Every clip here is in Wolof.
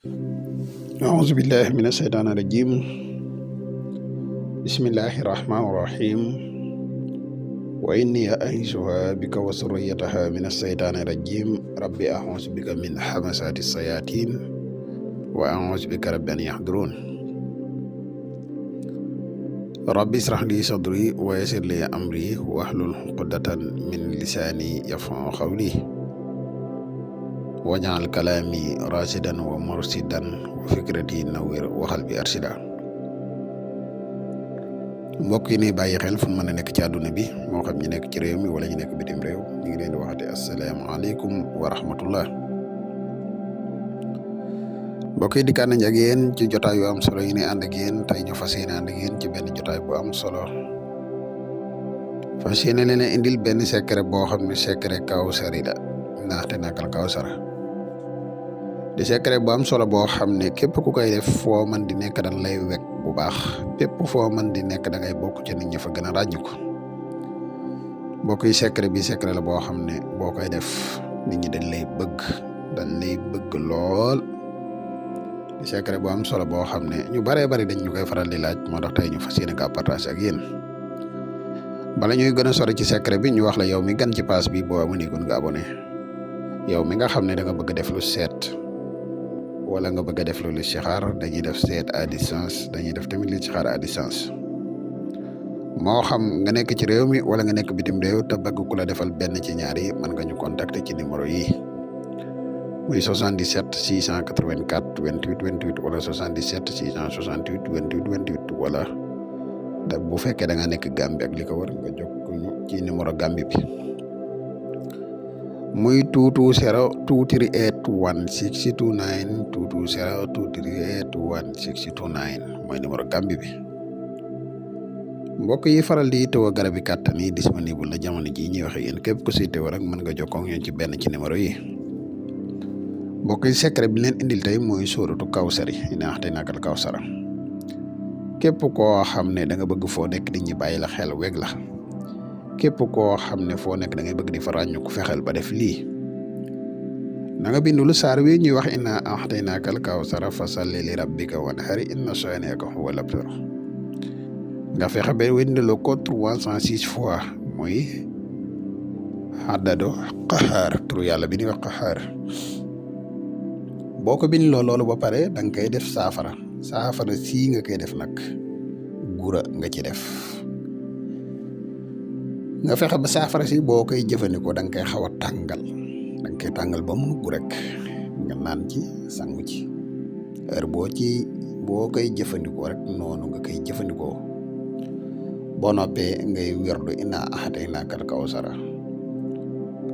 أعوذ بالله من الشيطان الرجيم بسم الله الرحمن الرحيم وإني أعيذها بك وذريتها من الشيطان الرجيم ربي أعوذ بك من همزات الشياطين وأعوذ بك رب أن يحضرون ربي اشرح لي صدري ويسر لي أمري واحلل عقدة من لساني يفقهوا قولي واجعل كلامي راشدا ومرشدا وفكرتي نوير وقلبي أرشدا mbokk yi ni bàyyi xel fu mën a nekk ci àdduna bi moo xam ñu nekk ci réew mi wala ñu nekk bitim réew ñu ngi leen di waxate asalaamaaleykum wa rahmatullah mbokk yi dikkaan nañ ak yéen ci jotaay yu am solo yi ne ànd ak yéen tey ñu fas yéene ànd ak yéen ci benn jotaay bu am solo fas yéene leen indil benn secret boo xam ne secret Kawsara la ndaxte nakal Kawsara di secret bu am solo boo xam ne képp ku koy def foo man di nekk dañ lay wekk bu baax fépp foo man di nekk da ngay bokk ci nit ñi fa gën a ràññiku mbokk yi secret bi secret la boo xam ne boo koy def nit ñi dañ lay bëgg lool di secret bu am solo boo xam ne ñu baree bari dañ ñu koy faral di laaj moo tax tey ñu fas yéene kaa partage ak yéen bala ñuy gën a sori ci secret bi ñu wax la yow mi gan ci pass bi boo amu gun nga abonné yow mi nga xam ne da nga bëgg def lu seet wala nga bëgg a def lu listixaar dañuy def seet à distance dañuy def tamit listixaar à distance moo xam nga nekk ci réew mi wala nga nekk bitim réew te bëgg ku la defal benn ci ñaar yi mën nga ñu contacter ci numéro yi muy 77 684 28 28 wala 77 668 28 28 wala da bu fekkee da nga nekk Gambie ak li ko wër nga jokkuñu ci numéro Gambie bi muy 220 238 1629 220 238 1629 mooy numéro Gambie bi mbokk yi faral di teewoo garab yi kàttan yi disponible la jamono ji ñuy waxe yéen képp ku si teewoo rek mën nga jokkoo ak ñun ci benn ci numéro yi mbokk yi secret bi leen indil tey mooy sóoratu Kawsara yi ndaxte nakal Kawsara képp koo xam ne da nga bëgg foo nekk nit ñi bàyyi la xel weg la képp koo xam ne foo nekk da ngay bëgg di fa ràññu ko fexeel ba def lii na nga bindul saar wi ñuy wax inna a'taynaakal kawsara fasalli li rabbika wanhar inna shani'aka huwal abtar nga fexe ba windaloo ko 306 fois muy adado qahaar turu yàlla bi ñuy wax qahaar boo ko bindloo loolu ba pare da nga koy def saafara sii nga koy def nag gura nga ci def nga fexe ba saafara si boo koy jëfandikoo da nga koy xaw a tàngal da nga koy tàngal ba mu nugg rek nga naan ci sangu ci heure boo koy jëfandikoo rek noonu nga koy jëfandikoo boo noppee ngay werdu inna a'taynaakal kawsara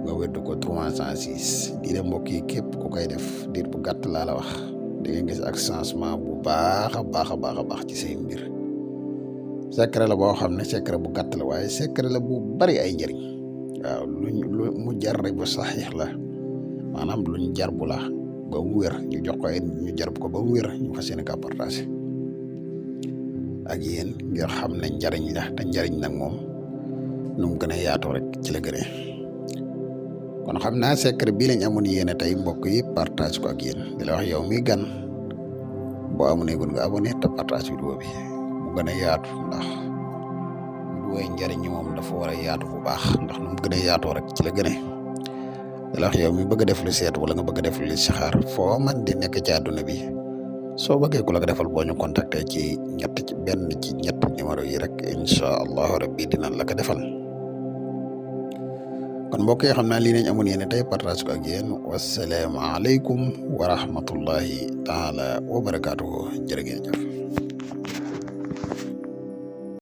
nga werdu ko 306 di de mbokk yi képp ku koy def diir bu gàtt laa la wax di nga gis ak changement bu baax a baax ci say mbir secret la boo xam ne secret bu gàtt la waaye secret la bu bari ay njëriñ waaw lu mu jar rek bu saxiix la maanaam luñ jar bu la ba mu wér ñu jox ko ñu jar ko ba mu wér ñu fas yéene ka partage ak yéen ngir xam ne njariñ la te njariñ nag moom nu mu gën a yaatoo rek ci la gënee kon xam naa secret bii lañ amoon yéene tey mbokk yi partage ko ak yéen di la wax yow mi gan boo amoon gun nga abonné te partage vidéo bi mu gën a yaatu ndax lu way njariñ ñi moom dafa war a yaatu bu baax ndax nu mu gën a yaatoo rek ci la gënee da la wax yow mi bëgg a def lu seet wala nga bëgg a def lu listixaar foo man di nekk ci àdduna bi soo bëggee ku la ko defal boo ñu contacter ci benn ci ñett numéro yi rek incha allahu rabbi dinañ la ko defal kon mbokk yi xam naa lii nañ amoon yéene tey partage ko ak yéen wassalaamu aleykum wa rahmatullahi taala wa barakaatuhu jërë ngeen jëf